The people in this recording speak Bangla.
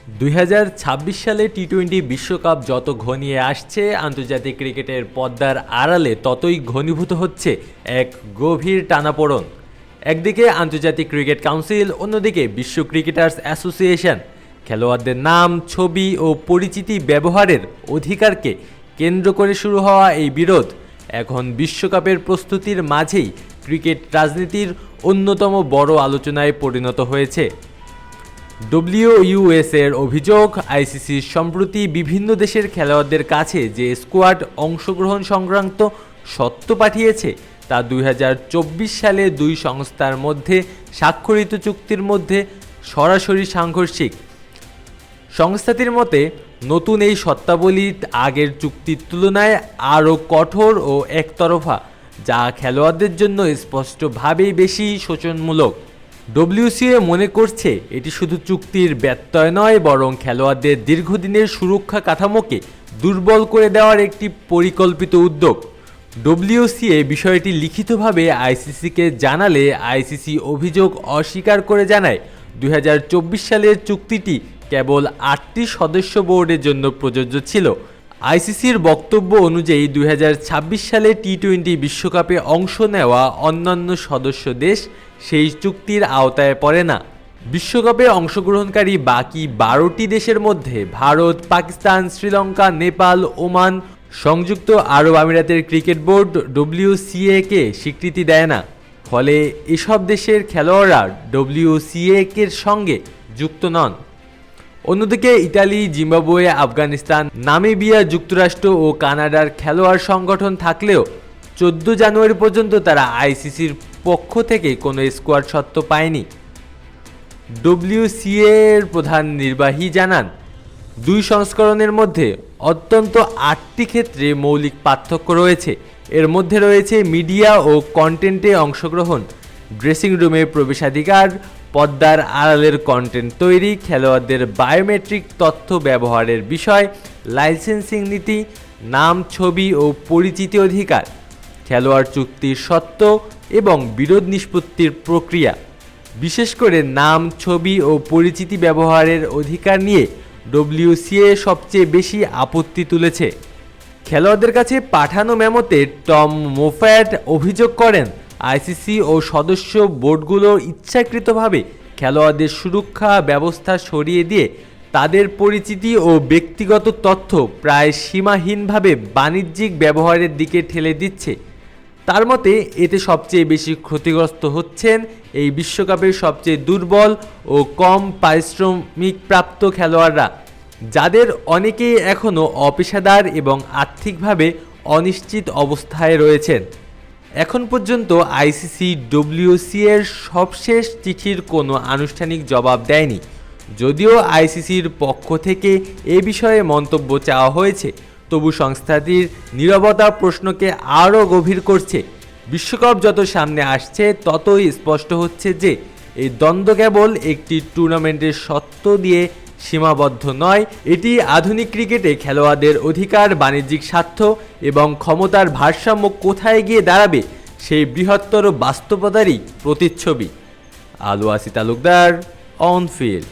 2026 সালে টি-20 বিশ্বকাপ যত ঘনিয়ে আসছে, আন্তর্জাতিক ক্রিকেটের পর্দার আড়ালে ততই ঘনীভূত হচ্ছে এক গভীর টানাপোড়েন। একদিকে আন্তর্জাতিক ক্রিকেট কাউন্সিল, অন্যদিকে বিশ্ব ক্রিকেটার্স অ্যাসোসিয়েশন খেলোয়াড়দের নাম, ছবি ও পরিচিতি ব্যবহারের অধিকারকে কেন্দ্র করে শুরু হওয়া এই বিরোধ এখন বিশ্বকাপের প্রস্তুতির মাঝেই ক্রিকেট রাজনীতির অন্যতম বড় আলোচনায় পরিণত হয়েছে। ডব্লিউইউএস এর অভিযোগ, আইসিসি সম্প্রতি বিভিন্ন দেশের খেলোয়াড়দের কাছে যে স্কোয়াড অংশগ্রহণ সংক্রান্ত সত্য পাঠিয়েছে তা 2024 সালে দুই সংস্থার মধ্যে স্বাক্ষরিত চুক্তির মধ্যে সরাসরি সাংঘর্ষিক। সংস্থাটির মতে, নতুন এই শর্তাবলী আগের চুক্তির তুলনায় আরও কঠোর ও একতরফা, যা খেলোয়াড়দের জন্য স্পষ্টভাবেই বেশি শোষণমূলক। ডব্লিউসিএ মনে করছে এটি শুধু চুক্তির ব্যত্যয় নয়, বরং খেলোয়াড়দের দীর্ঘদিনের সুরক্ষা কাঠামোকে দুর্বল করে দেওয়ার একটি পরিকল্পিত উদ্যোগ। ডব্লিউসিএ বিষয়টি লিখিতভাবে আইসিসিকে জানালে আইসিসি অভিযোগ অস্বীকার করে জানায় 2024 সালের চুক্তিটি কেবল 8টি সদস্য বোর্ডের জন্য প্রযোজ্য ছিল। আইসিসির বক্তব্য অনুযায়ী 2026 সালে টি-20 বিশ্বকাপে অংশ নেওয়া অন্যান্য সদস্য দেশ সেই চুক্তির আওতায় পড়ে না। বিশ্বকাপে অংশগ্রহণকারী বাকি 12টি দেশের মধ্যে ভারত, পাকিস্তান, শ্রীলঙ্কা, নেপাল, ওমান, সংযুক্ত আরব আমিরাতের ক্রিকেট বোর্ড ডব্লিউসিএ-কে স্বীকৃতি দেয় না। ফলে এসব দেশের খেলোয়াড়রা ডব্লিউসিএ-এর সঙ্গে যুক্ত নন। অন্যদিকে ইতালি, জিম্বাবুয়ে, আফগানিস্তান, নামিবিয়া, যুক্তরাষ্ট্র ও কানাডার খেলোয়াড় সংগঠন থাকলেও 14 জানুয়ারি পর্যন্ত তারা আইসিসির পক্ষ থেকে কোনো স্কোয়াড সত্ত্ব পায়নি। ডব্লিউসিএ-এর প্রধান নির্বাহী জানান, দুই সংস্করণের মধ্যে অন্তত 8টি ক্ষেত্রে মৌলিক পার্থক্য রয়েছে। এর মধ্যে রয়েছে মিডিয়া ও কন্টেন্টে অংশগ্রহণ, ড্রেসিং রুমে প্রবেশাধিকার, পর্দার আড়ালের কন্টেন্ট তৈরি, খেলোয়াড়দের বায়োমেট্রিক তথ্য ব্যবহারের বিষয়, লাইসেন্সিং নীতি, নাম, ছবি ও পরিচিতি অধিকার, খেলোয়াড় চুক্তির শর্ত এবং বিরোধ নিষ্পত্তির প্রক্রিয়া। বিশেষ করে নাম, ছবি ও পরিচিতি ব্যবহারের অধিকার নিয়ে ডব্লিউসিএ সবচেয়ে বেশি আপত্তি তুলেছে। খেলোয়াড়দের কাছে পাঠানো মেমোতে টম মোফ্যাট অভিযোগ করেন, আইসিসি ও সদস্য বোর্ডগুলো ইচ্ছাকৃতভাবে খেলোয়াড়দের সুরক্ষা ব্যবস্থা সরিয়ে দিয়ে তাদের পরিচিতি ও ব্যক্তিগত তথ্য প্রায় সীমাহীনভাবে বাণিজ্যিক ব্যবহারের দিকে ঠেলে দিচ্ছে। তার মতে, এতে সবচেয়ে বেশি ক্ষতিগ্রস্ত হচ্ছেন এই বিশ্বকাপের সবচেয়ে দুর্বল ও কম পারিশ্রমিকপ্রাপ্ত খেলোয়াড়রা, যাদের অনেকেই এখনও অপেশাদার এবং আর্থিকভাবে অনিশ্চিত অবস্থায় রয়েছেন। এখন পর্যন্ত আইসিসি ডব্লিউসিএর সবশেষ চিঠির কোনো আনুষ্ঠানিক জবাব দেয়নি। যদিও আইসিসির পক্ষ থেকে এ বিষয়ে মন্তব্য চাওয়া হয়েছে, তবু সংস্থাটির নীরবতা প্রশ্নকে আরও গভীর করছে। বিশ্বকাপ যত সামনে আসছে ততই স্পষ্ট হচ্ছে যে এই দ্বন্দ্ব কেবল একটি টুর্নামেন্টের সত্ত্ব দিয়ে সীমাবদ্ধ নয়, এটি আধুনিক ক্রিকেটে খেলোয়াড়দের অধিকার, বাণিজ্যিক স্বার্থ এবং ক্ষমতার ভারসাম্য কোথায় গিয়ে দাঁড়াবে সেই বৃহত্তর বাস্তবতারই প্রতিচ্ছবি। আলু আসি তালুকদার, অন ফিল্ড।